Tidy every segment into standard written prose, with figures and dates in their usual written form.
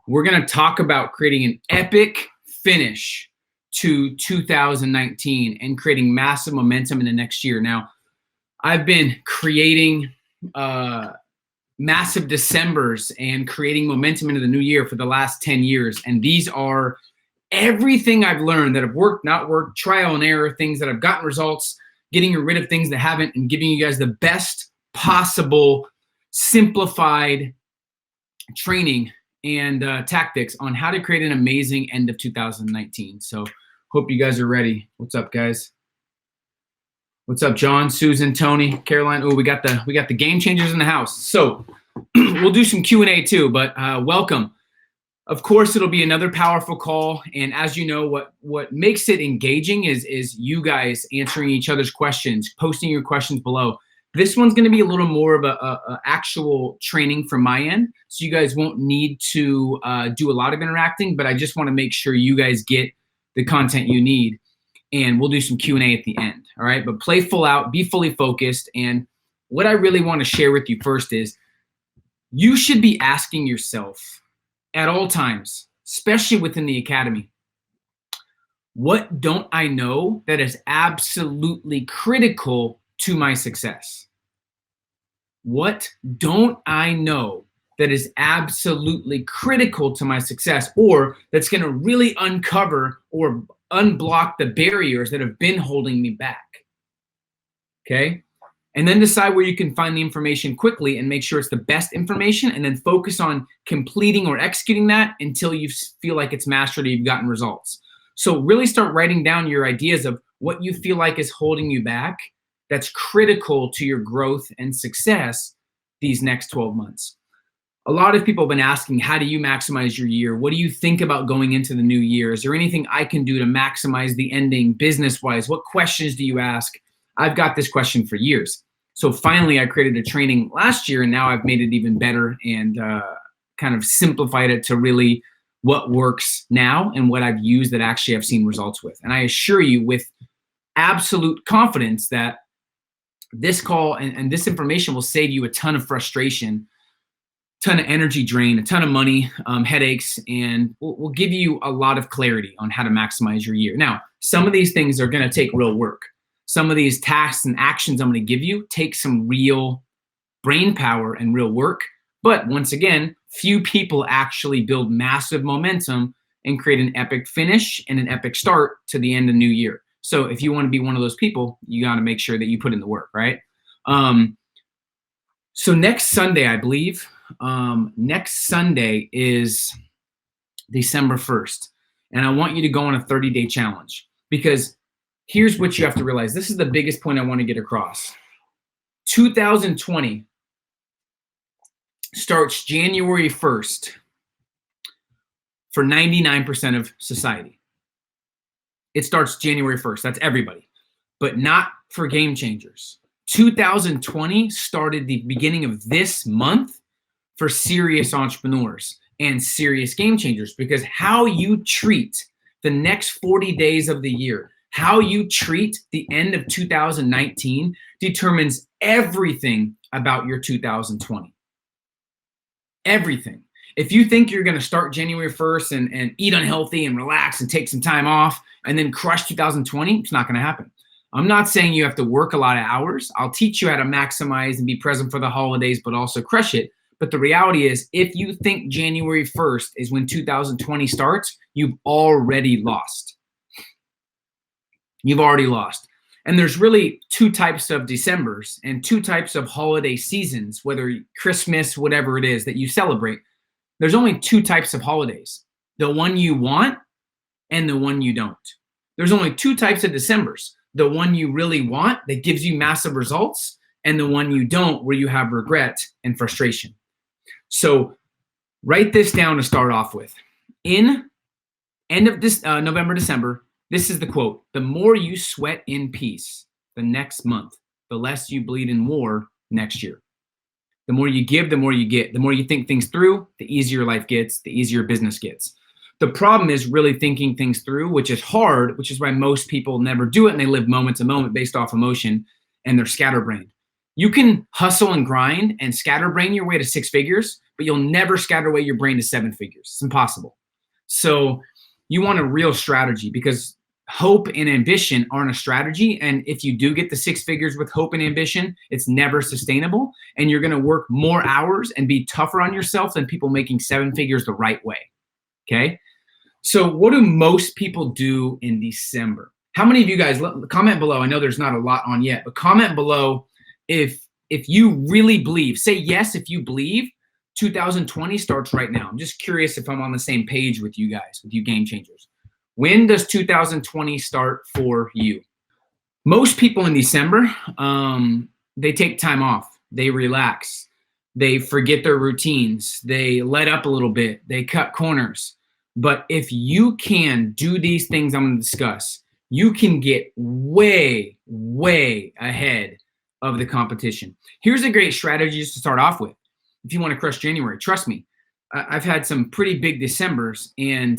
We're going to talk about creating an epic finish to 2019 and creating massive momentum in the next year. Now, I've been creating massive Decembers and creating momentum into the new year for the last 10 years. And these are everything I've learned that have worked, not worked, trial and error, things that have gotten results, getting rid of things that haven't, and giving you guys the best possible simplified training and tactics on how to create an amazing end of 2019. So hope you guys are ready. What's up, guys? What's up, John, Susan, Tony, Caroline? Oh, we got the game changers in the house. So we'll do some Q&A too, but welcome. Of course, it'll be another powerful call. And as you know, what makes it engaging is you guys answering each other's questions, posting your questions below. This one's going to be a little more of a actual training from my end. So you guys won't need to do a lot of interacting, but I just want to make sure you guys get the content you need. And we'll do some Q&A at the end. All right. But play full out, be fully focused. And what I really want to share with you first is you should be asking yourself at all times, especially within the academy, what don't I know that is absolutely critical to my success? What don't I know that is absolutely critical to my success, or that's going to really uncover or unblock the barriers that have been holding me back? Okay. And then decide where you can find the information quickly and make sure it's the best information, and then focus on completing or executing that until you feel like it's mastered or you've gotten results. So really start writing down your ideas of what you feel like is holding you back that's critical to your growth and success these next 12 months. A lot of people have been asking, how do you maximize your year? What do you think about going into the new year? Is there anything I can do to maximize the ending business-wise? What questions do you ask? I've got this question for years. So finally, I created a training last year, and now I've made it even better and kind of simplified it to really what works now and what I've used that actually I've seen results with. And I assure you with absolute confidence that this call and this information will save you a ton of frustration, ton of energy drain, a ton of money, headaches, and will give you a lot of clarity on how to maximize your year. Now, some of these things are going to take real work. Some of these tasks and actions I'm going to give you take some real brain power and real work. But once again, few people actually build massive momentum and create an epic finish and an epic start to the end of the new year. So if you want to be one of those people, you got to make sure that you put in the work, right? So next Sunday, I believe, next Sunday is December 1st. And I want you to go on a 30-day challenge, because here's what you have to realize. This is the biggest point I want to get across. 2020 starts January 1st for 99% of society. It starts January 1st. That's everybody, but not for game changers. 2020 started the beginning of this month for serious entrepreneurs and serious game changers, because how you treat the next 40 days of the year, how you treat the end of 2019 determines everything about your 2020. Everything. If you think you're going to start January 1st and eat unhealthy and relax and take some time off and then crush 2020, it's not going to happen. I'm not saying you have to work a lot of hours. I'll teach you how to maximize and be present for the holidays, but also crush it. But the reality is, if you think January 1st is when 2020 starts, you've already lost. You've already lost. And there's really two types of Decembers and two types of holiday seasons, whether Christmas, whatever it is that you celebrate. There's only two types of holidays, the one you want and the one you don't. There's only two types of Decembers, the one you really want that gives you massive results, and the one you don't, where you have regret and frustration. So write this down to start off with. In end of this November, December, this is the quote: the more you sweat in peace the next month, the less you bleed in war next year. The more you give, the more you get. The more you think things through, the easier life gets, the easier business gets. The problem is really thinking things through, which is hard, which is why most people never do it, and they live moment to moment based off emotion, and they're scatterbrained. You can hustle and grind and scatterbrain your way to 6 figures, but you'll never scatter away your brain to 7 figures. It's impossible. So you want a real strategy, because hope and ambition aren't a strategy. And if you do get the 6 figures with hope and ambition, it's never sustainable. And you're going to work more hours and be tougher on yourself than people making 7 figures the right way. Okay. So what do most people do in December? How many of you guys, comment below. I know there's not a lot on yet, but comment below if you really believe. Say yes if you believe 2020 starts right now. I'm just curious if I'm on the same page with you guys, with you game changers. When does 2020 start for you? Most people in December, they take time off. They relax. They forget their routines. They let up a little bit. They cut corners. But if you can do these things I'm going to discuss, you can get way, way ahead of the competition. Here's a great strategy just to start off with. If you want to crush January, trust me, I've had some pretty big Decembers and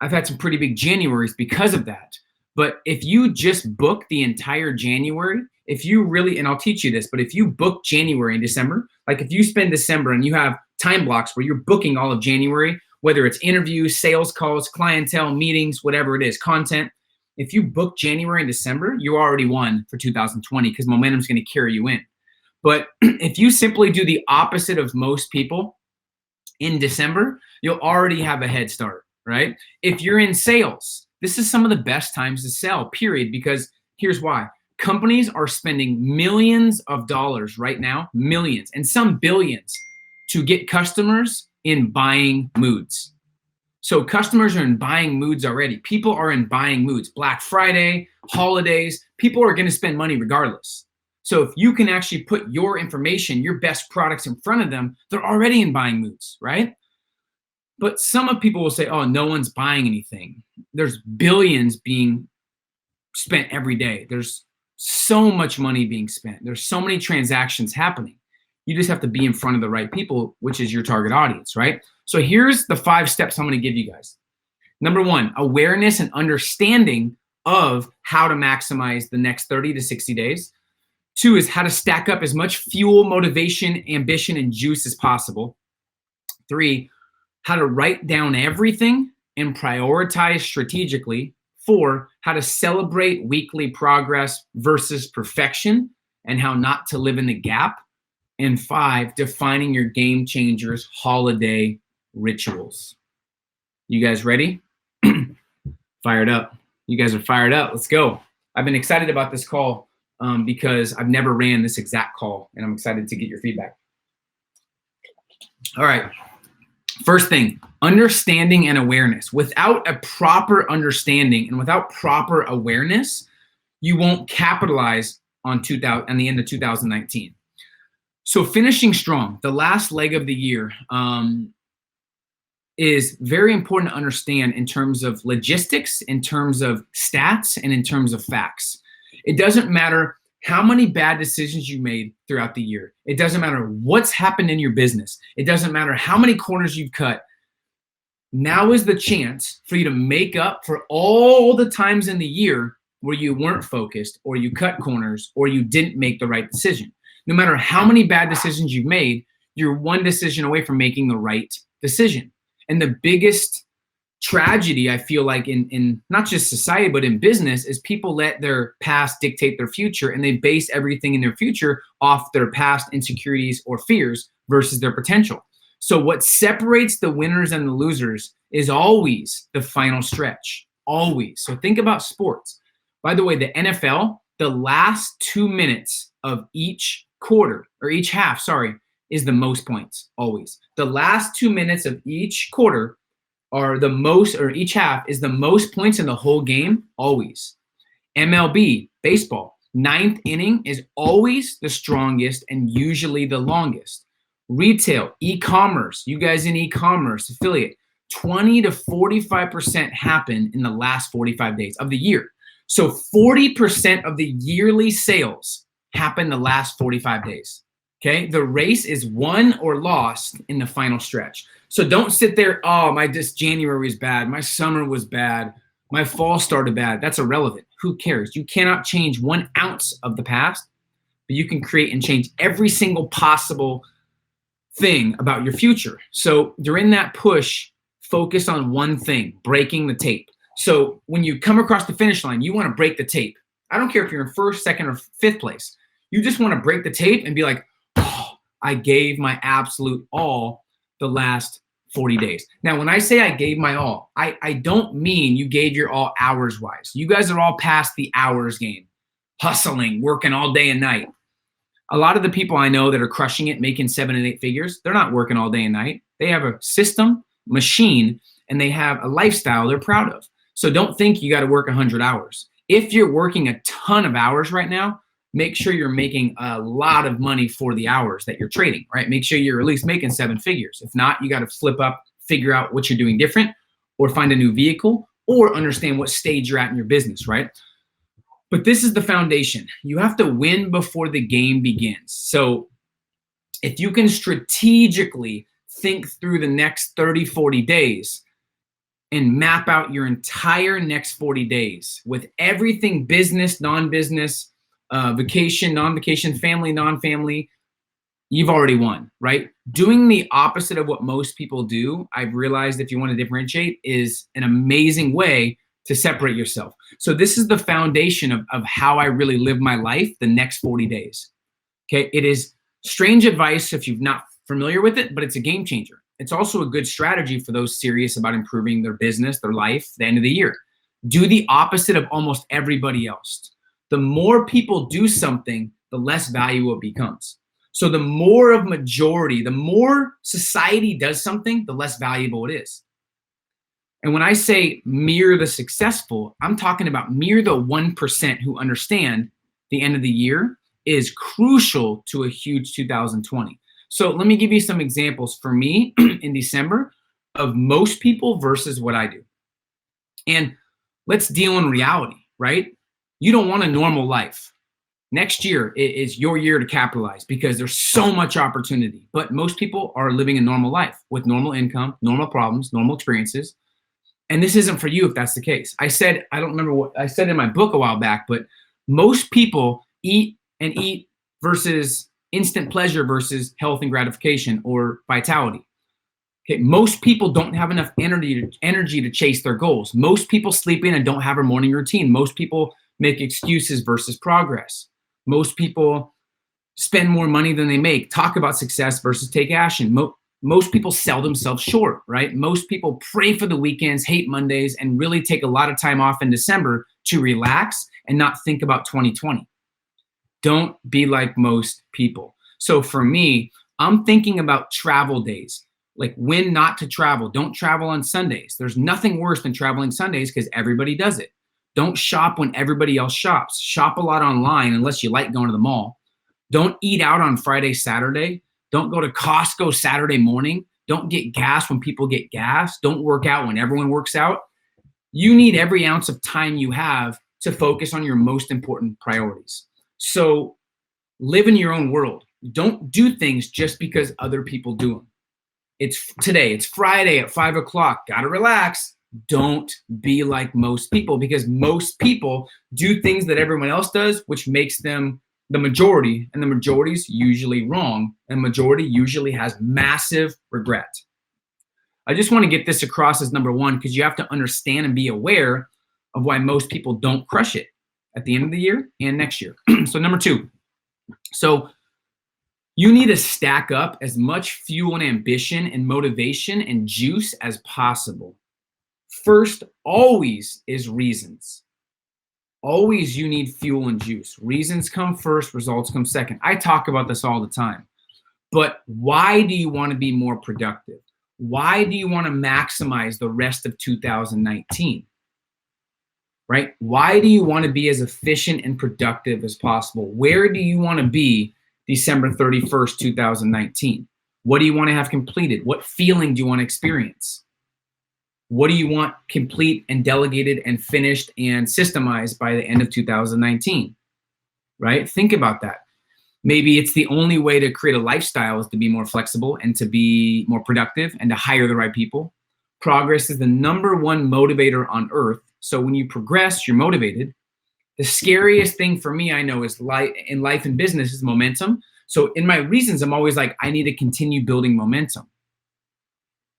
I've had some pretty big Januaries because of that. But if you just book the entire January, if you really, and I'll teach you this, but if you book January and December, like if you spend December and you have time blocks where you're booking all of January, whether it's interviews, sales calls, clientele, meetings, whatever it is, content, if you book January and December, you already won for 2020 because momentum is going to carry you in. But if you simply do the opposite of most people in December, you'll already have a head start, right? If you're in sales, this is some of the best times to sell, period, because here's why. Companies are spending millions of dollars right now, millions, and some billions to get customers in buying moods. So customers are in buying moods already. People are in buying moods. Black Friday, holidays, people are going to spend money regardless. So if you can actually put your information, your best products in front of them, they're already in buying moods, right? But some of people will say, oh, no one's buying anything. There's billions being spent every day. There's so much money being spent. There's so many transactions happening. You just have to be in front of the right people, which is your target audience, right? So here's the 5 steps I'm going to give you guys. Number 1, awareness and understanding of how to maximize the next 30 to 60 days. 2 is how to stack up as much fuel, motivation, ambition, and juice as possible. 3, how to write down everything and prioritize strategically. 4, how to celebrate weekly progress versus perfection and how not to live in the gap. And 5, defining your game changers holiday rituals. You guys ready? Fired up. You guys are fired up. Let's go. I've been excited about this call because I've never ran this exact call, and I'm excited to get your feedback. All right. First thing, understanding and awareness. Without a proper understanding and without proper awareness, you won't capitalize on the end of 2019. So finishing strong, the last leg of the year, is very important to understand in terms of logistics, in terms of stats, and in terms of facts. It doesn't matter how many bad decisions you made throughout the year. It doesn't matter what's happened in your business. It doesn't matter how many corners you've cut. Now is the chance for you to make up for all the times in the year where you weren't focused or you cut corners or you didn't make the right decision. No matter how many bad decisions you've made, you're one decision away from making the right decision. And the biggest tragedy, I feel like, in not just society, but in business, is people let their past dictate their future, and they base everything in their future off their past insecurities or fears versus their potential. So what separates the winners and the losers is always the final stretch, always. So think about sports. By the way, the NFL, the last 2 minutes of each quarter, or each half, is the most points, always. The last 2 minutes of each quarter are the most, or each half is the most points in the whole game, always. MLB, baseball, 9th inning is always the strongest and usually the longest. Retail, e-commerce, you guys in e-commerce, affiliate, 20 to 45% happen in the last 45 days of the year. So 40% of the yearly sales happen the last 45 days. Okay, the race is won or lost in the final stretch. So don't sit there, oh, this January was bad, my summer was bad, my fall started bad. That's irrelevant. Who cares? You cannot change 1 ounce of the past. but you can create and change every single possible thing about your future. So during that push, focus on one thing, breaking the tape. So when you come across the finish line, you want to break the tape. I don't care if you're in first, second, or fifth place. You just want to break the tape and be like, oh, I gave my absolute all the last 40 days. Now, when I say I gave my all, I don't mean you gave your all hours wise. You guys are all past the hours game, hustling, working all day and night. A lot of the people I know that are crushing it, making 7 and 8 figures, they're not working all day and night. They have a system, machine, and they have a lifestyle they're proud of. So don't think you got to work 100 hours. If you're working a ton of hours right now, make sure you're making a lot of money for the hours that you're trading, right? Make sure you're at least making 7 figures. If not, you got to flip up, figure out what you're doing different, or find a new vehicle, or understand what stage you're at in your business, right? But this is the foundation. You have to win before the game begins. So if you can strategically think through the next 30, 40 days and map out your entire next 40 days with everything business, non-business, vacation, non-vacation, family, non-family, you've already won, right? Doing the opposite of what most people do, I've realized if you want to differentiate, is an amazing way to separate yourself. So this is the foundation of how I really live my life the next 40 days. Okay, it is strange advice if you're not familiar with it, but it's a game changer. It's also a good strategy for those serious about improving their business, their life, the end of the year. Do the opposite of almost everybody else. The more people do something, the less valuable it becomes. So the more of majority, the more society does something, the less valuable it is. And when I say mirror the successful, I'm talking about mirror the 1% who understand the end of the year is crucial to a huge 2020. So let me give you some examples for me in December of most people versus what I do. And let's deal in reality, right? You don't want a normal life. Next year is your year to capitalize because there's so much opportunity. But most people are living a normal life with normal income, normal problems, normal experiences. And this isn't for you if that's the case. I don't remember what I said in my book a while back, but most people eat and eat versus instant pleasure versus health and gratification or vitality. Okay, most people don't have enough energy to chase their goals. Most people sleep in and don't have a morning routine. Most people make excuses versus progress. Most people spend more money than they make, talk about success versus take action. Most people sell themselves short, right? Most people pray for the weekends, hate Mondays, and really take a lot of time off in December to relax and not think about 2020. Don't be like most people. So for me, I'm thinking about travel days, like when not to travel. Don't travel on Sundays. There's nothing worse than traveling Sundays because everybody does it. Don't shop when everybody else shops. Shop a lot online unless you like going to the mall. Don't eat out on Friday, Saturday. Don't go to Costco Saturday morning. Don't get gas when people get gas. Don't work out when everyone works out. You need every ounce of time you have to focus on your most important priorities. So live in your own world. Don't do things just because other people do them. It's today. It's Friday at 5 o'clock. Got to relax. Don't be like most people because most people do things that everyone else does, which makes them the majority, and the majority is usually wrong, and majority usually has massive regret. I just want to get this across as number one because you have to understand and be aware of why most people don't crush it at the end of the year and next year. So number two, so you need to stack up as much fuel and ambition and motivation and juice as possible. First, always is reasons. Always you need fuel and juice. Reasons come first, results come second. I talk about this all the time. But why do you want to be more productive? Why do you want to maximize the rest of 2019? Right? Why do you want to be as efficient and productive as possible? Where do you want to be December 31st, 2019? What do you want to have completed? What feeling do you want to experience? What do you want complete and delegated and finished and systemized by the end of 2019, right? Think about that. Maybe it's the only way to create a lifestyle is to be more flexible and to be more productive and to hire the right people. Progress is the number one motivator on earth. So when you progress, you're motivated. The scariest thing for me, I know, is in life and business is momentum. So in my reasons, I'm always like, I need to continue building momentum,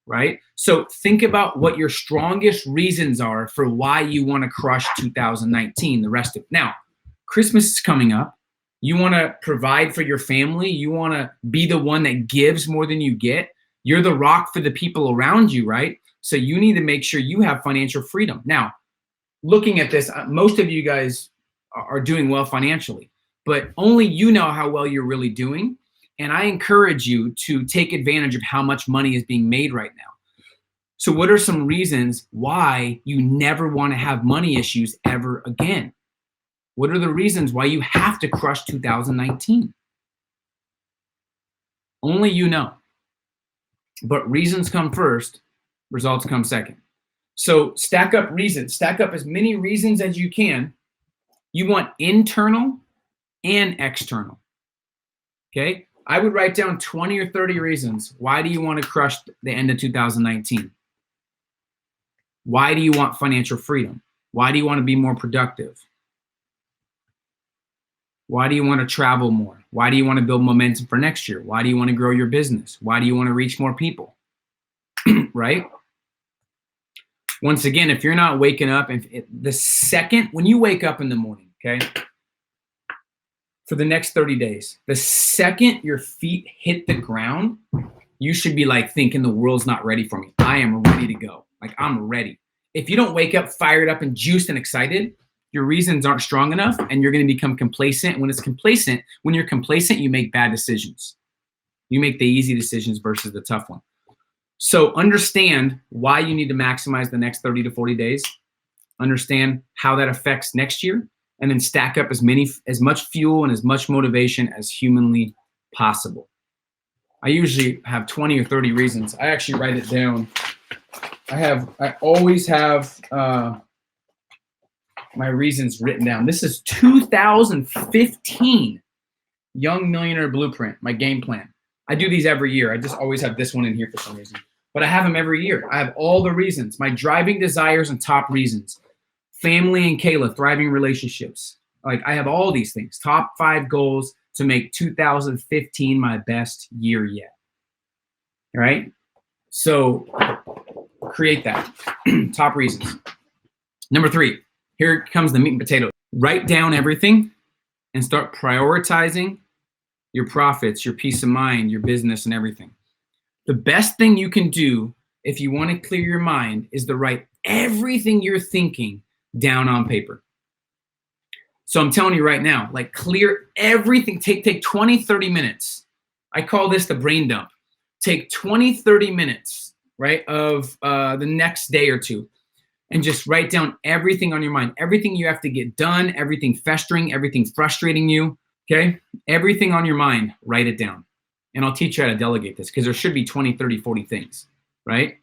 right? So think about what your strongest reasons are for why you want to crush 2019, the rest of it. Now, Christmas is coming up. You want to provide for your family. You want to be the one that gives more than you get. You're the rock for the people around you, right? So you need to make sure you have financial freedom. Now, looking at this, most of you guys are doing well financially, but only you know how well you're really doing. And I encourage you to take advantage of how much money is being made right now. So what are some reasons why you never want to have money issues ever again? What are the reasons why you have to crush 2019? Only you know. But reasons come first, results come second. So stack up reasons. Stack up as many reasons as you can. You want internal and external. Okay? I would write down 20 or 30 reasons. Why do you want to crush the end of 2019? Why do you want financial freedom? Why do you want to be more productive? Why do you want to travel more? Why do you want to build momentum for next year? Why do you want to grow your business? Why do you want to reach more people? Right? Once again, if you're not waking up, the second when you wake up in the morning, okay, for the next 30 days, the second your feet hit the ground, you should be like thinking the world's not ready for me. I am ready to go. Like, I'm ready. If you don't wake up fired up and juiced and excited, your reasons aren't strong enough and you're going to become complacent. When you're complacent, you make bad decisions. You make the easy decisions versus the tough one. So understand why you need to maximize the next 30 to 40 days. Understand how that affects next year, and then stack up as much fuel and as much motivation as humanly possible. I usually have 20 or 30 reasons. I actually write it down. I always have my reasons written down. This is 2015 Young Millionaire Blueprint, my game plan. I do these every year. I just always have this one in here for some reason. But I have them every year. I have all the reasons, my driving desires and top reasons. Family and Kayla, thriving relationships. Like, I have all these things. Top 5 goals to make 2015 my best year yet. All right? So create that. Top reasons. Number 3, here comes the meat and potatoes. Write down everything and start prioritizing your profits, your peace of mind, your business, and everything. The best thing you can do if you want to clear your mind is to write everything you're thinking down on paper. So I'm telling you right now, like, clear everything. Take 20, 30 minutes. I call this the brain dump. Take 20, 30 minutes, right, of the next day or two, and just write down everything on your mind, everything you have to get done, everything festering, everything frustrating you, okay? Everything on your mind, write it down. And I'll teach you how to delegate this, because there should be 20, 30, 40 things, right?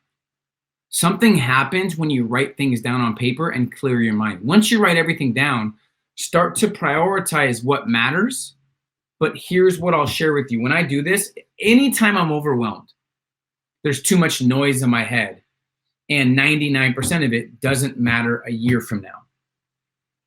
Something happens when you write things down on paper and clear your mind. Once you write everything down, start to prioritize what matters. But here's what I'll share with you. When I do this, anytime I'm overwhelmed, there's too much noise in my head, and 99% of it doesn't matter a year from now.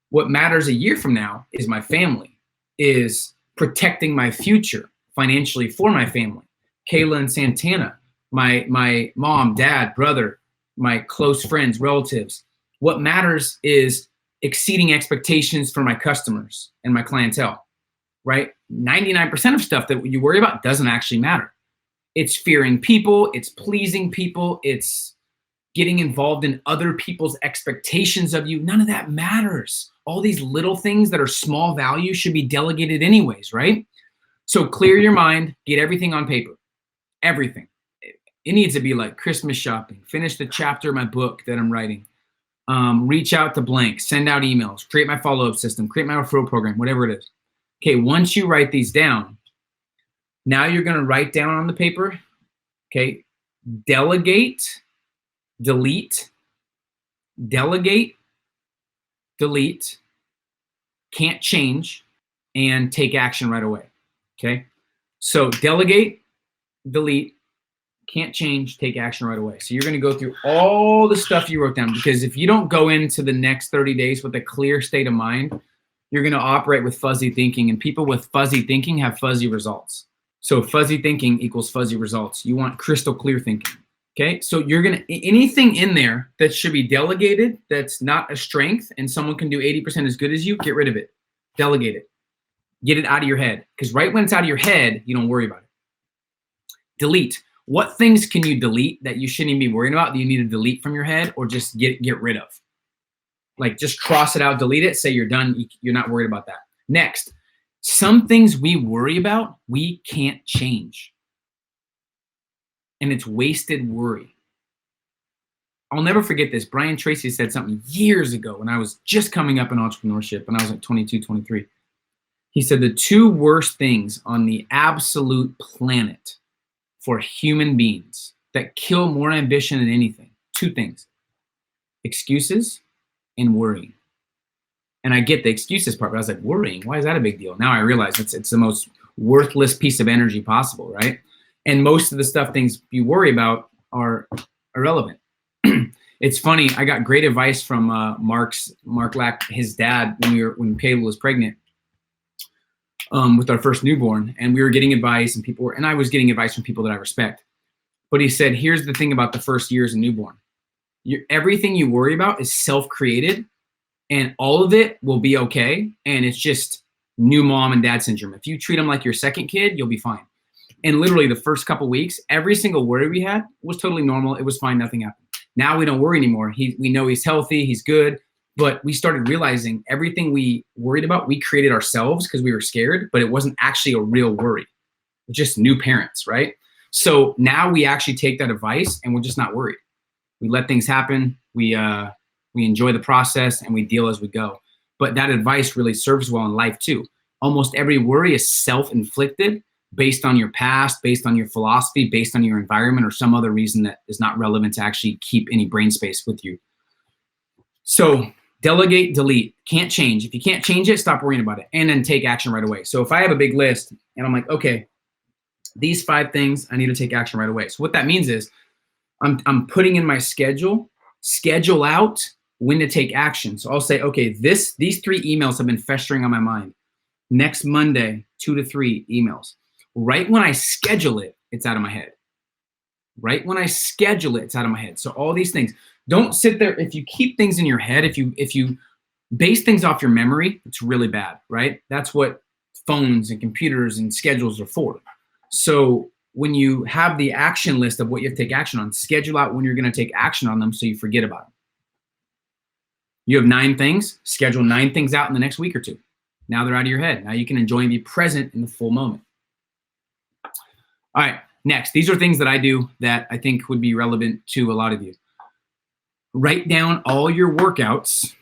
What matters a year from now is my family, is protecting my future financially for my family. Kayla and Santana, my mom, dad, brother, my close friends, relatives. What matters is exceeding expectations for my customers and my clientele, right? 99% of stuff that you worry about doesn't actually matter. It's fearing people, it's pleasing people, it's getting involved in other people's expectations of you. None of that matters. All these little things that are small value should be delegated anyways, right? So clear your mind, get everything on paper, everything. It needs to be like Christmas shopping, finish the chapter of my book that I'm writing, reach out to blank, send out emails, create my follow-up system, create my referral program, whatever it is. Okay, once you write these down, now you're gonna write down on the paper, okay, delegate, delete, delegate, delete, can't change, and take action right away. Okay, so delegate, delete, can't change, take action right away. So you're going to go through all the stuff you wrote down, because if you don't go into the next 30 days with a clear state of mind, you're going to operate with fuzzy thinking, and people with fuzzy thinking have fuzzy results. So fuzzy thinking equals fuzzy results. You want crystal clear thinking. Okay, so you're going to, anything in there that should be delegated, that's not a strength, and someone can do 80% as good as you, get rid of it. Delegate it. Get it out of your head. Because right when it's out of your head, you don't worry about it. Delete. What things can you delete that you shouldn't even be worrying about that you need to delete from your head, or just get rid of? Like, just cross it out, delete it, say you're done. You're not worried about that. Next, some things we worry about, we can't change. And it's wasted worry. I'll never forget this. Brian Tracy said something years ago when I was just coming up in entrepreneurship, when I was like 22, 23. He said the two worst things on the absolute planet for human beings that kill more ambition than anything, two things: excuses and worrying. And I get the excuses part, but I was like, worrying? Why is that a big deal? Now I realize it's the most worthless piece of energy possible, right? And most of the things you worry about are irrelevant. It's funny. I got great advice from Mark Lack, his dad, when Kayla was pregnant with our first newborn, and we were getting advice, and I was getting advice from people that I respect. But he said, here's the thing about the first year as a newborn. Everything you worry about is self-created, and all of it will be okay. And it's just new mom and dad syndrome. If you treat them like your second kid, you'll be fine. And literally the first couple of weeks, every single worry we had was totally normal. It was fine. Nothing happened. Now we don't worry anymore. We know he's healthy. He's good. But we started realizing everything we worried about, we created ourselves because we were scared, but it wasn't actually a real worry. Just new parents, right? So now we actually take that advice and we're just not worried. We let things happen. We enjoy the process and we deal as we go. But that advice really serves well in life too. Almost every worry is self-inflicted, based on your past, based on your philosophy, based on your environment, or some other reason that is not relevant to actually keep any brain space with you. So delegate, delete. Can't change. If you can't change it, stop worrying about it, and then take action right away. So if I have a big list and I'm like, okay, these 5 things, I need to take action right away. So what that means is I'm putting in my schedule out when to take action. So I'll say, okay, these 3 emails have been festering on my mind. Next Monday, 2 to 3 emails. Right when I schedule it, it's out of my head. Right when I schedule it, it's out of my head. So all these things. Don't sit there. If you keep things in your head, if you base things off your memory, it's really bad, right? That's what phones and computers and schedules are for. So when you have the action list of what you have to take action on, schedule out when you're going to take action on them so you forget about them. You have 9 things, schedule 9 things out in the next week or 2. Now they're out of your head. Now you can enjoy and be present in the full moment. All right, next. These are things that I do that I think would be relevant to a lot of you. Write down all your workouts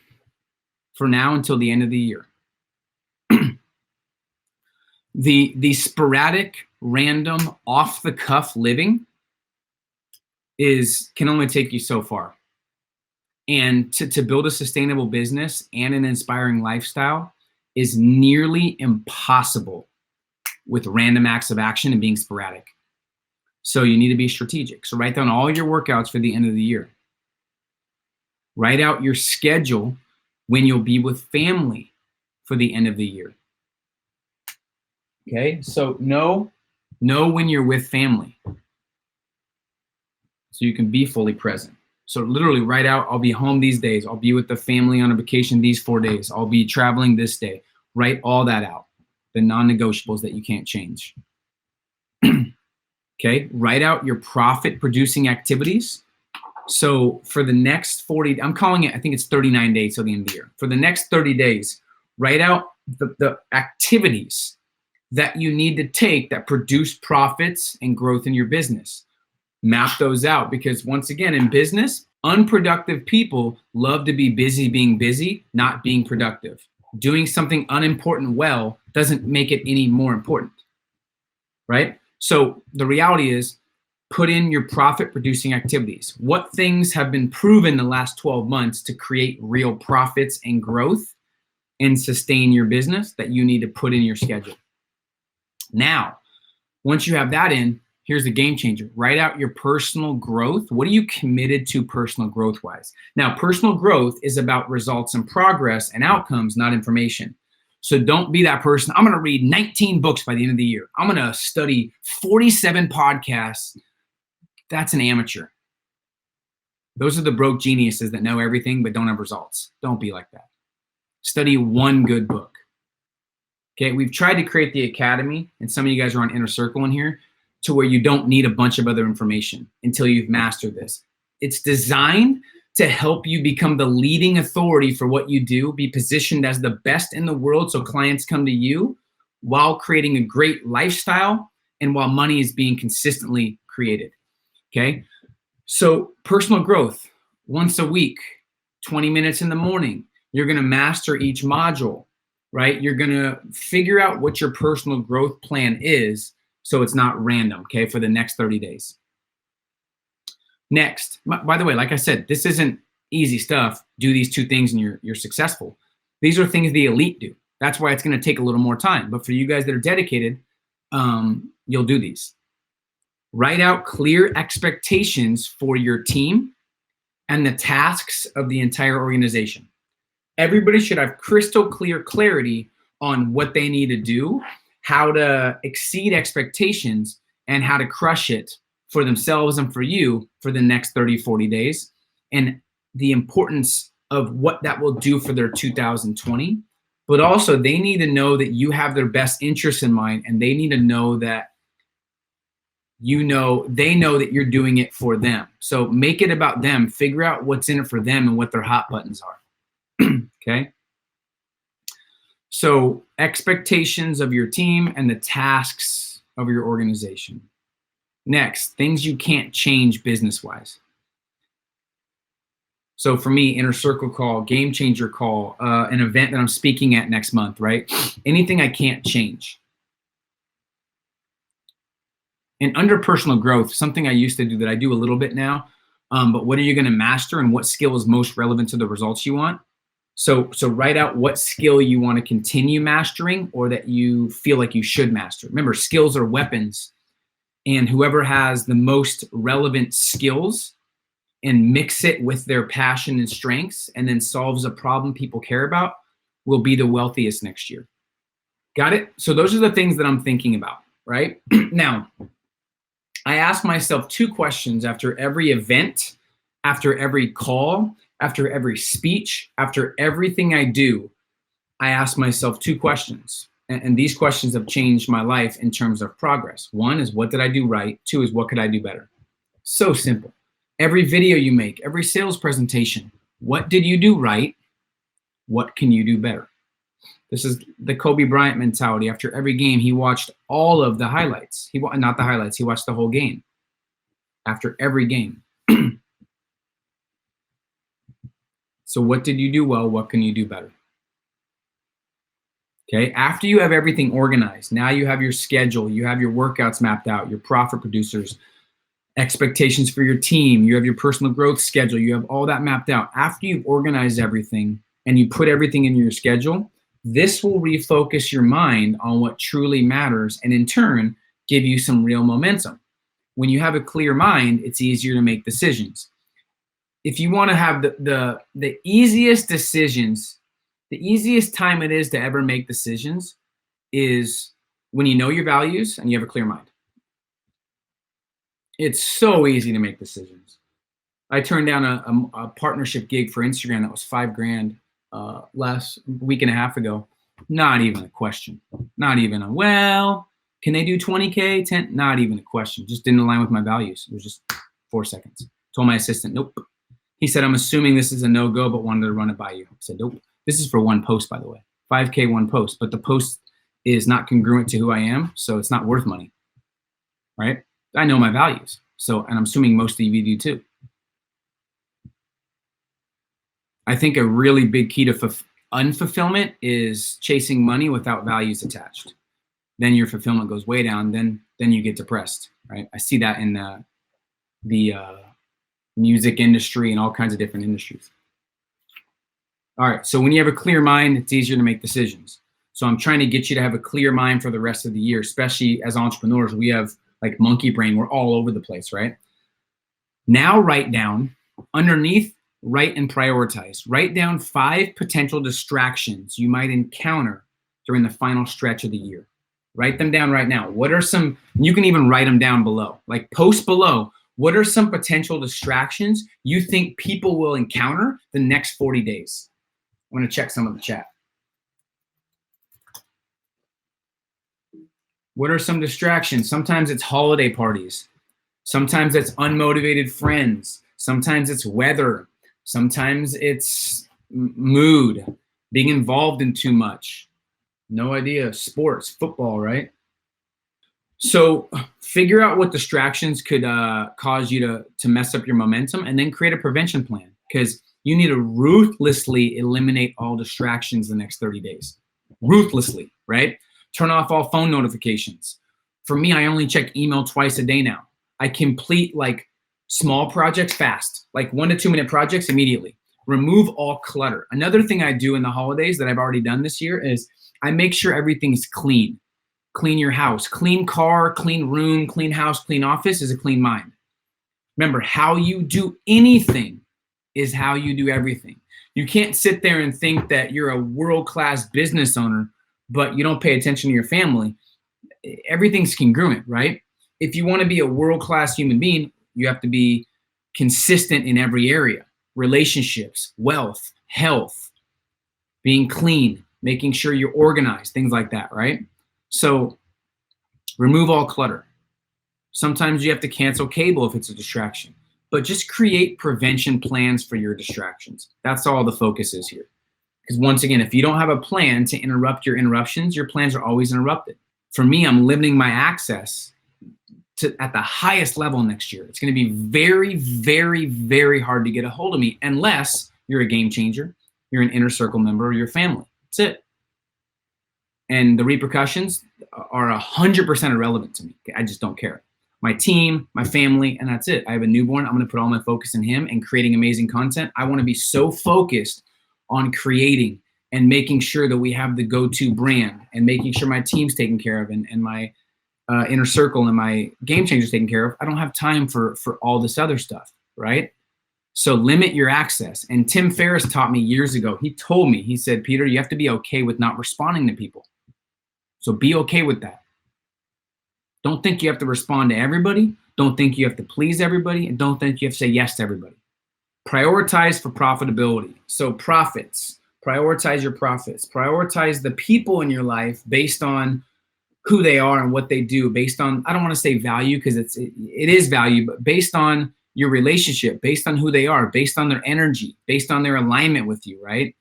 for now until the end of the year. The sporadic, random, off-the-cuff living can only take you so far. And to build a sustainable business and an inspiring lifestyle is nearly impossible with random acts of action and being sporadic. So you need to be strategic. So write down all your workouts for the end of the year. Write out your schedule when you'll be with family for the end of the year. Okay, so know when you're with family so you can be fully present. So literally write out, I'll be home these days. I'll be with the family on a vacation these 4 days. I'll be traveling this day. Write all that out, the non-negotiables that you can't change. Okay, write out your profit-producing activities. So for the next 40, I'm calling it, I think it's 39 days till the end of the year. For the next 30 days, write out the activities that you need to take that produce profits and growth in your business. Map those out, because once again, in business, unproductive people love to be busy being busy, not being productive. Doing something unimportant well doesn't make it any more important, right? So the reality is, put in your profit producing activities. What things have been proven the last 12 months to create real profits and growth and sustain your business that you need to put in your schedule? Now, once you have that in, here's the game changer. Write out your personal growth. What are you committed to personal growth wise? Now, personal growth is about results and progress and outcomes, not information. So don't be that person. I'm going to read 19 books by the end of the year. I'm going to study 47 podcasts. That's an amateur. Those are the broke geniuses that know everything but don't have results. Don't be like that. Study one good book. Okay, we've tried to create the academy, and some of you guys are on Inner Circle in here, to where you don't need a bunch of other information until you've mastered this. It's designed to help you become the leading authority for what you do, be positioned as the best in the world so clients come to you, while creating a great lifestyle and while money is being consistently created. Okay, so personal growth, once a week, 20 minutes in the morning. You're going to master each module, right? You're going to figure out what your personal growth plan is so it's not random, okay, for the next 30 days. Next, by the way, like I said, this isn't easy stuff. Do these two things and you're successful. These are things the elite do. That's why it's going to take a little more time. But for you guys that are dedicated, you'll do these. Write out clear expectations for your team and the tasks of the entire organization. Everybody should have crystal clear clarity on what they need to do, how to exceed expectations, and how to crush it for themselves and for you for the next 30, 40 days, and the importance of what that will do for their 2020. But also they need to know that you have their best interests in mind, and they need to know that they know that you're doing it for them. So make it about them. Figure out what's in it for them and what their hot buttons are. Okay. So expectations of your team and the tasks of your organization. Next, things you can't change business-wise. So for me, Inner Circle call, Game Changer call, an event that I'm speaking at next month, right? Anything I can't change. And under personal growth, something I used to do that I do a little bit now, but what are you going to master and what skill is most relevant to the results you want? So write out what skill you want to continue mastering or that you feel like you should master. Remember, skills are weapons, and whoever has the most relevant skills and mix it with their passion and strengths and then solves a problem people care about will be the wealthiest next year. Got it? So those are the things that I'm thinking about, right? Now, I ask myself two questions after every event, after every call, after every speech, after everything I do. I ask myself two questions. And these questions have changed my life in terms of progress. One is, what did I do right? Two is, what could I do better? So simple. Every video you make, every sales presentation, what did you do right? What can you do better? This is the Kobe Bryant mentality. After every game, he watched all of the highlights. Not the highlights, he watched the whole game. After every game. So what did you do well? What can you do better? Okay, after you have everything organized, now you have your schedule, you have your workouts mapped out, your profit producers, expectations for your team, you have your personal growth schedule, you have all that mapped out. After you've organized everything and you put everything in your schedule, this will refocus your mind on what truly matters and in turn give you some real momentum. When you have a clear mind, it's easier to make decisions. If you want to have the easiest decisions, the easiest time it is to ever make decisions is when you know your values and you have a clear mind. It's so easy to make decisions. I turned down a partnership gig for Instagram that was $5,000 last week and a half ago. Not even a question. Not even a, well, can they do 20K, 10? Not even a question. Just didn't align with my values. It was just 4 seconds. Told my assistant, nope. He said, I'm assuming this is a no-go, but wanted to run it by you. I said, nope. This is for one post, by the way. 5K, one post. But the post is not congruent to who I am, so it's not worth money, right? I know my values. So, and I'm assuming most of you do too. I think a really big key to unfulfillment is chasing money without values attached. Then your fulfillment goes way down. Then you get depressed, right? I see that in the music industry and all kinds of different industries. All right, so when you have a clear mind, it's easier to make decisions. So I'm trying to get you to have a clear mind for the rest of the year, especially as entrepreneurs. We have like monkey brain. We're all over the place, right? Now write down underneath, write and prioritize. Write down 5 potential distractions you might encounter during the final stretch of the year? Write them down right now. What are some, you can even write them down below, like post below. What are some potential distractions you think people will encounter the next 40 days? I'm going to check some of the chat. What are some distractions? Sometimes it's holiday parties. Sometimes it's unmotivated friends. Sometimes it's weather. Sometimes it's mood, being involved in too much. No idea. Sports, football, right? So figure out what distractions could cause you to mess up your momentum, and then create a prevention plan, because you need to ruthlessly eliminate all distractions the next 30 days. Ruthlessly, right? Turn off all phone notifications. For me, I only check email twice a day now. I complete like small projects fast, like 1 to 2 minute projects immediately. Remove all clutter. Another thing I do in the holidays that I've already done this year is I make sure everything's clean. Clean your house, clean car, clean room, clean house, clean office is a clean mind. Remember, how you do anything is how you do everything. You can't sit there and think that you're a world-class business owner, but you don't pay attention to your family. Everything's congruent, right? If you want to be a world-class human being, you have to be consistent in every area. Relationships, wealth, health, being clean, making sure you're organized, things like that, right? So remove all clutter. Sometimes you have to cancel cable if it's a distraction, but just create prevention plans for your distractions. That's all the focus is here. Because once again, if you don't have a plan to interrupt your interruptions, your plans are always interrupted. For me, I'm limiting my access to at the highest level next year. It's going to be very, very, very hard to get a hold of me unless you're a game changer, you're an inner circle member, or your family. That's it. And the repercussions are 100% irrelevant to me. I just don't care. My team, my family, and that's it. I have a newborn. I'm going to put all my focus in him and creating amazing content. I want to be so focused on creating and making sure that we have the go-to brand, and making sure my team's taken care of, and my inner circle and my game changers taken care of. I don't have time for all this other stuff, right? So limit your access. And Tim Ferriss taught me years ago. He told me, he said, Peter, you have to be okay with not responding to people. So be okay with that. Don't think you have to respond to everybody. Don't think you have to please everybody. And don't think you have to say yes to everybody. Prioritize for profitability. So profits, prioritize your profits. Prioritize the people in your life based on who they are and what they do, based on, I don't want to say value because it is value, but based on your relationship, based on who they are, based on their energy, based on their alignment with you, right?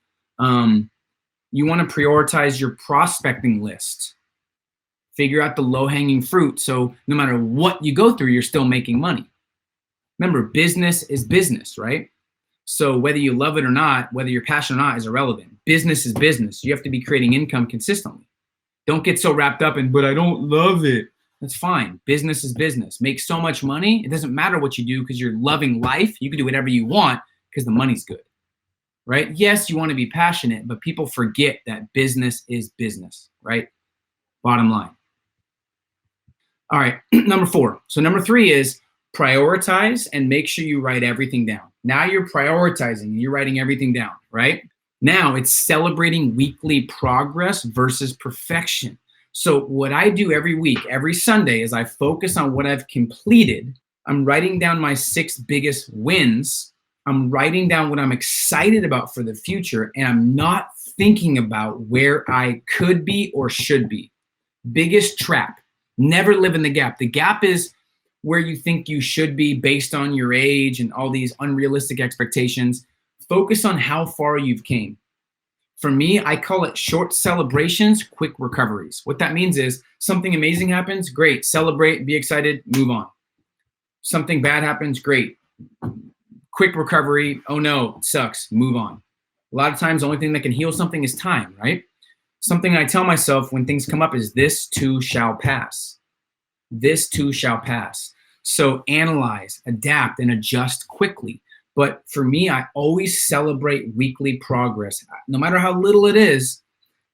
You want to prioritize your prospecting list. Figure out the low-hanging fruit. So no matter what you go through, you're still making money. Remember, business is business, right? So whether you love it or not, whether you're passionate or not is irrelevant. Business is business. You have to be creating income consistently. Don't get so wrapped up in, but I don't love it. That's fine. Business is business. Make so much money. It doesn't matter what you do because you're loving life. You can do whatever you want because the money's good, right? Yes, you want to be passionate, but people forget that business is business, right? Bottom line. All right, number 4. So number 3 is prioritize and make sure you write everything down. Now you're prioritizing and you're writing everything down, right? Now it's celebrating weekly progress versus perfection. So what I do every week, every Sunday, is I focus on what I've completed. I'm writing down my 6 biggest wins. I'm writing down what I'm excited about for the future, and I'm not thinking about where I could be or should be. Biggest trap. Never live in the gap. The gap is where you think you should be based on your age and all these unrealistic expectations. Focus on how far you've came. For me, I call it short celebrations, quick recoveries. What that means is something amazing happens, great, celebrate, be excited, move on. Something bad happens, great. Quick recovery, oh no, it sucks, move on. A lot of times, the only thing that can heal something is time, right? Something I tell myself when things come up is this too shall pass. This too shall pass. So analyze, adapt, and adjust quickly. But for me, I always celebrate weekly progress, no matter how little it is.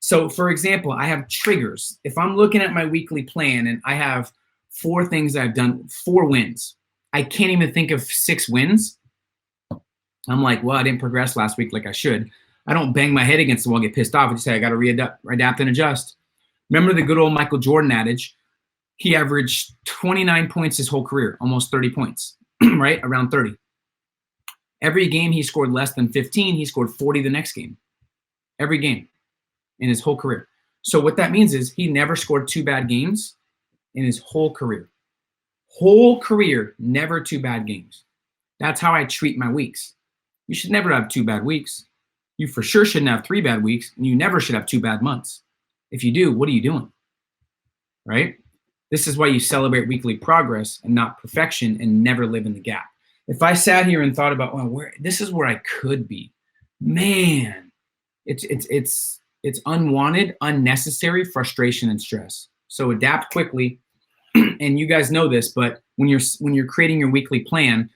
So for example, I have triggers. If I'm looking at my weekly plan and I have 4 things that I've done, 4 wins, I can't even think of 6 wins. I'm like, well, I didn't progress last week like I should. I don't bang my head against the wall and get pissed off. I just say, I got to adapt and adjust. Remember the good old Michael Jordan adage? He averaged 29 points his whole career, almost 30 points, right? Around 30. Every game he scored less than 15, he scored 40 the next game. Every game in his whole career. So what that means is he never scored 2 bad games in his whole career. Whole career, never 2 bad games. That's how I treat my weeks. You should never have 2 bad weeks. You for sure shouldn't have 3 bad weeks, and you never should have 2 bad months. If you do, what are you doing? Right? This is why you celebrate weekly progress and not perfection, and never live in the gap. If I sat here and thought about, well, this is where I could be, man, it's unwanted, unnecessary frustration and stress. So adapt quickly. And you guys know this, but when you're creating your weekly plan,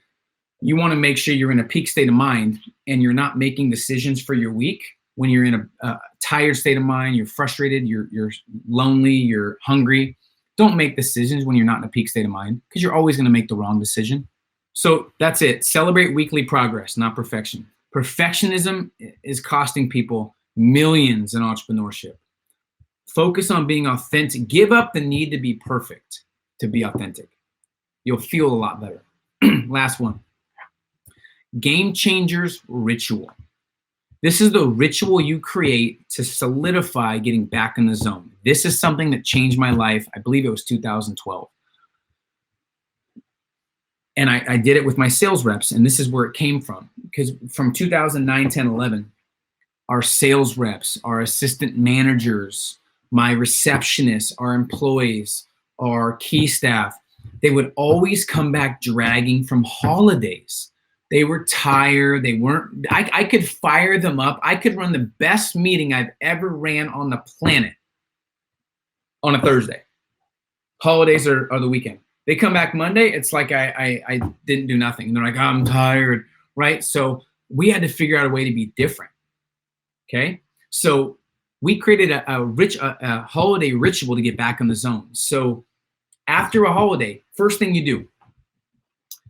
you want to make sure you're in a peak state of mind and you're not making decisions for your week when you're in a tired state of mind, you're frustrated, you're lonely, you're hungry. Don't make decisions when you're not in a peak state of mind, because you're always going to make the wrong decision. So that's it. Celebrate weekly progress, not perfection. Perfectionism is costing people millions in entrepreneurship. Focus on being authentic. Give up the need to be perfect to be authentic. You'll feel a lot better. Last one. Game changers ritual. This is the ritual you create to solidify getting back in the zone. This is something that changed my life. I believe it was 2012. And I did it with my sales reps, and this is where it came from. Because from 2009, 10, 11, our sales reps, our assistant managers, my receptionists, our employees, our key staff, they would always come back dragging from holidays. They were tired. They weren't, I could fire them up. I could run the best meeting I've ever ran on the planet on a Thursday. Holidays are the weekend. They come back Monday, it's like I didn't do nothing. And they're like, I'm tired, right? So we had to figure out a way to be different, okay? So we created a holiday ritual to get back in the zone. So after a holiday, first thing you do,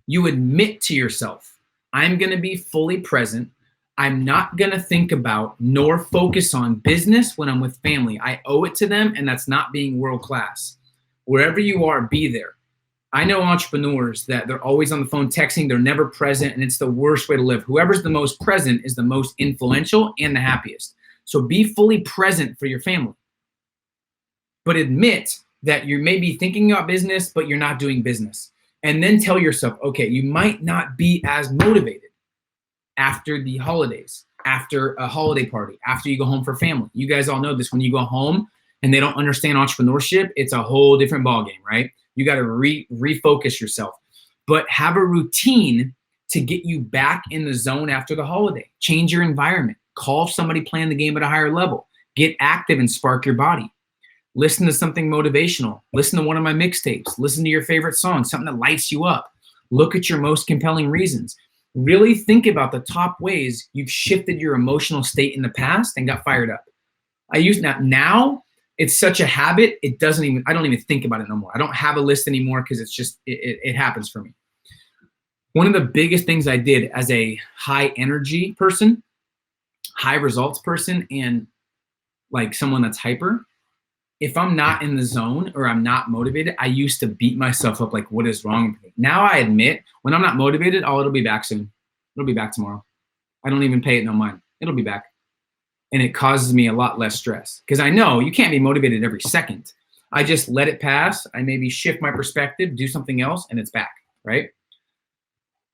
you admit to yourself, I'm going to be fully present. I'm not going to think about nor focus on business when I'm with family. I owe it to them, and that's not being world class. Wherever you are, be there. I know entrepreneurs that they're always on the phone texting, they're never present, and it's the worst way to live. Whoever's the most present is the most influential and the happiest. So be fully present for your family. But admit that you may be thinking about business, but you're not doing business. And then tell yourself, okay, you might not be as motivated after the holidays, after a holiday party, after you go home for family. You guys all know this. When you go home and they don't understand entrepreneurship, it's a whole different ballgame, right? You got to refocus yourself. But have a routine to get you back in the zone after the holiday. Change your environment. Call somebody playing the game at a higher level. Get active and spark your body. Listen to something motivational. Listen to one of my mixtapes. Listen to your favorite song, something that lights you up. Look at your most compelling reasons. Really think about the top ways you've shifted your emotional state in the past and got fired up. I use that now. It's such a habit. I don't even think about it no more. I don't have a list anymore because it's just, it happens for me. One of the biggest things I did as a high energy person, high results person, and like someone that's hyper, if I'm not in the zone or I'm not motivated, I used to beat myself up like, what is wrong with me? Now I admit when I'm not motivated, it'll be back soon. It'll be back tomorrow. I don't even pay it no mind. It'll be back. And it causes me a lot less stress because I know you can't be motivated every second. I just let it pass. I maybe shift my perspective, do something else, and it's back, right?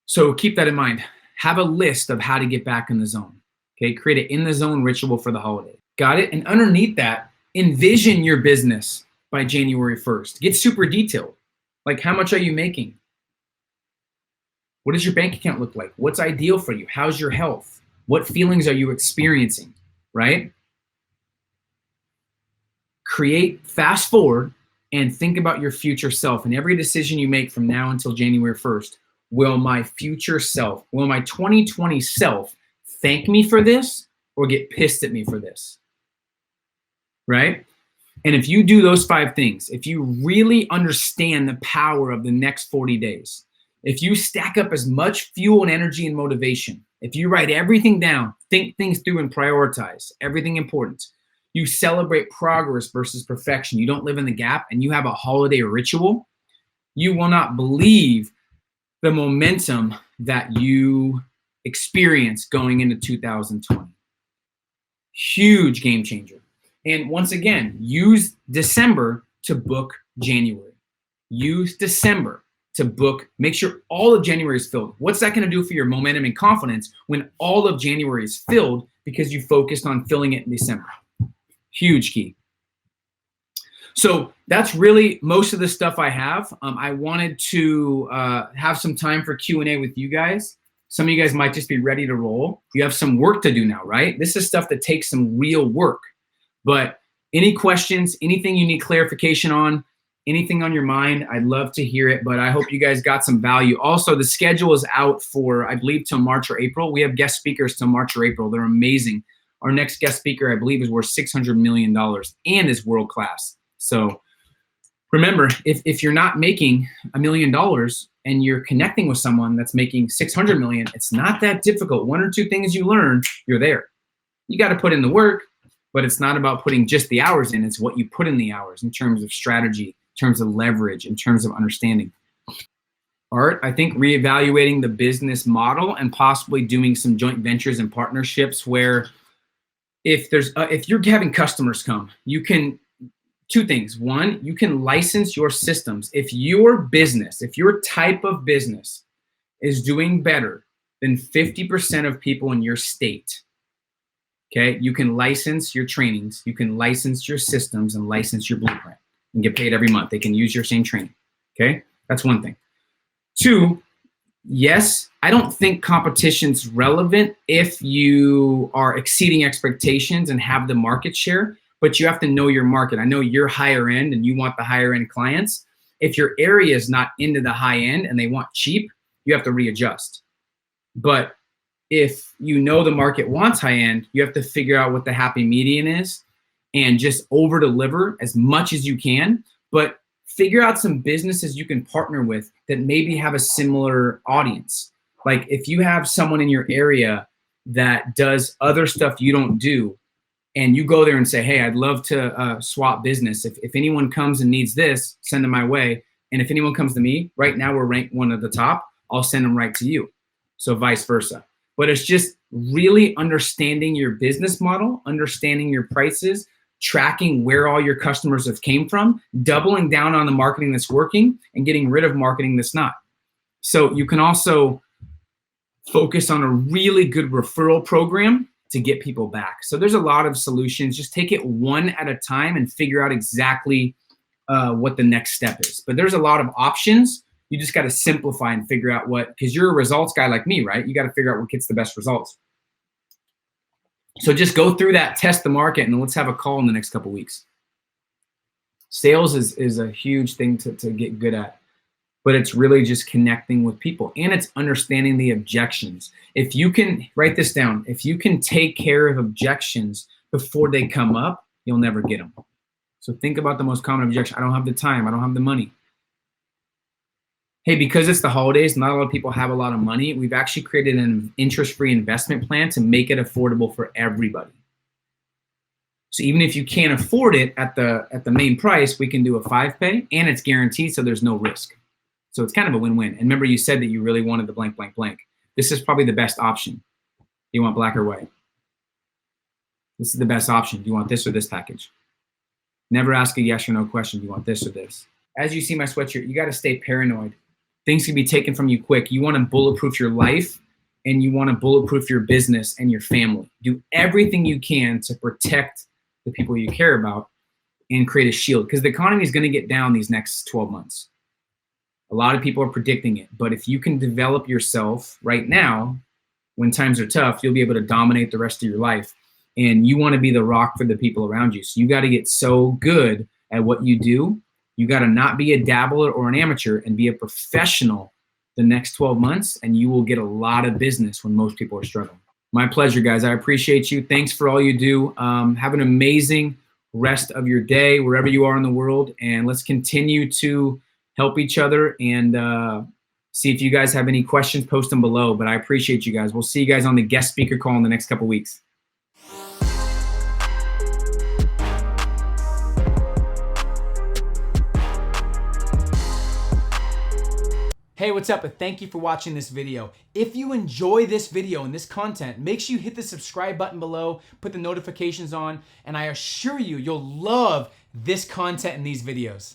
So keep that in mind. Have a list of how to get back in the zone. Okay, create an in the zone ritual for the holiday. Got it? And underneath that, envision your business by January 1st. Get super detailed. Like, how much are you making? What does your bank account look like? What's ideal for you? How's your health? What feelings are you experiencing, right? Fast forward and think about your future self. And every decision you make from now until January 1st, will my future self, will my 2020 self thank me for this or get pissed at me for this? Right? And if you do those 5 things, if you really understand the power of the next 40 days, if you stack up as much fuel and energy and motivation If you write everything down, think things through and prioritize everything important. You celebrate progress versus perfection. You don't live in the gap, and you have a holiday ritual. You will not believe the momentum that you experience going into 2020. Huge game changer. And once again, use December to book January. Use December to book, make sure all of January is filled. What's that going to do for your momentum and confidence when all of January is filled because you focused on filling it in December? Huge key. So that's really most of the stuff I have. I wanted to have some time for Q&A with you guys. Some of you guys might just be ready to roll. You have some work to do now, right? This is stuff that takes some real work. But any questions, anything you need clarification on, anything on your mind, I'd love to hear it. But I hope you guys got some value. Also, the schedule is out for, I believe, till March or April. We have guest speakers till March or April. They're amazing. Our next guest speaker, I believe, is worth $600 million and is world class. So remember, if you're not making $1 million and you're connecting with someone that's making 600 million, it's not that difficult. One or two things you learn, you're there. You got to put in the work, but it's not about putting just the hours in. It's what you put in the hours in terms of strategy, in terms of leverage, in terms of understanding. Art, I think reevaluating the business model and possibly doing some joint ventures and partnerships where if you're having customers come, you can, two things. One, you can license your systems. If your business, if your type of business is doing better than 50% of people in your state, okay, you can license your trainings, you can license your systems and license your blueprint and get paid every month. They can use your same training, okay? That's one thing. Two, yes, I don't think competition's relevant if you are exceeding expectations and have the market share, but you have to know your market. I know you're higher end and you want the higher end clients. If your area is not into the high end and they want cheap, you have to readjust. But if you know the market wants high end, you have to figure out what the happy median is and just over deliver as much as you can, but figure out some businesses you can partner with that maybe have a similar audience. Like if you have someone in your area that does other stuff you don't do, and you go there and say, hey, I'd love to swap business. If anyone comes and needs this, send them my way. And if anyone comes to me, right now we're ranked one at the top, I'll send them right to you. So vice versa. But it's just really understanding your business model, understanding your prices, tracking where all your customers have came from, doubling down on the marketing that's working and getting rid of marketing that's not. So you can also focus on a really good referral program to get people back. So there's a lot of solutions. Just take it one at a time and figure out exactly what the next step is. But there's a lot of options. You just got to simplify and figure out what, because you're a results guy like me, right? You got to figure out what gets the best results. So just go through that, test the market, and then let's have a call in the next couple of weeks. Sales is a huge thing to get good at, but it's really just connecting with people and it's understanding the objections. If you can, write this down, if you can take care of objections before they come up, you'll never get them. So think about the most common objection. I don't have the time. I don't have the money. Hey, because it's the holidays, not a lot of people have a lot of money. We've actually created an interest-free investment plan to make it affordable for everybody. So even if you can't afford it at the main price, we can do a 5-pay and it's guaranteed, so there's no risk. So it's kind of a win-win. And remember, you said that you really wanted the blank, blank, blank. This is probably the best option. You want black or white? This is the best option. Do you want this or this package? Never ask a yes or no question. Do you want this or this? As you see my sweatshirt, you got to stay paranoid. Things can be taken from you quick. You want to bulletproof your life and you want to bulletproof your business and your family. Do everything you can to protect the people you care about and create a shield, because the economy is going to get down these next 12 months. A lot of people are predicting it, but if you can develop yourself right now, when times are tough, you'll be able to dominate the rest of your life. And you want to be the rock for the people around you. So you got to get so good at what you do. You got to not be a dabbler or an amateur and be a professional the next 12 months, and you will get a lot of business when most people are struggling. My pleasure, guys. I appreciate you. Thanks for all you do. Have an amazing rest of your day wherever you are in the world, and let's continue to help each other and See if you guys have any questions, post them below. But I appreciate you guys. We'll see you guys on the guest speaker call in the next couple weeks. Hey, what's up? And thank you for watching this video. If you enjoy this video and this content, make sure you hit the subscribe button below, put the notifications on, and I assure you, you'll love this content and these videos.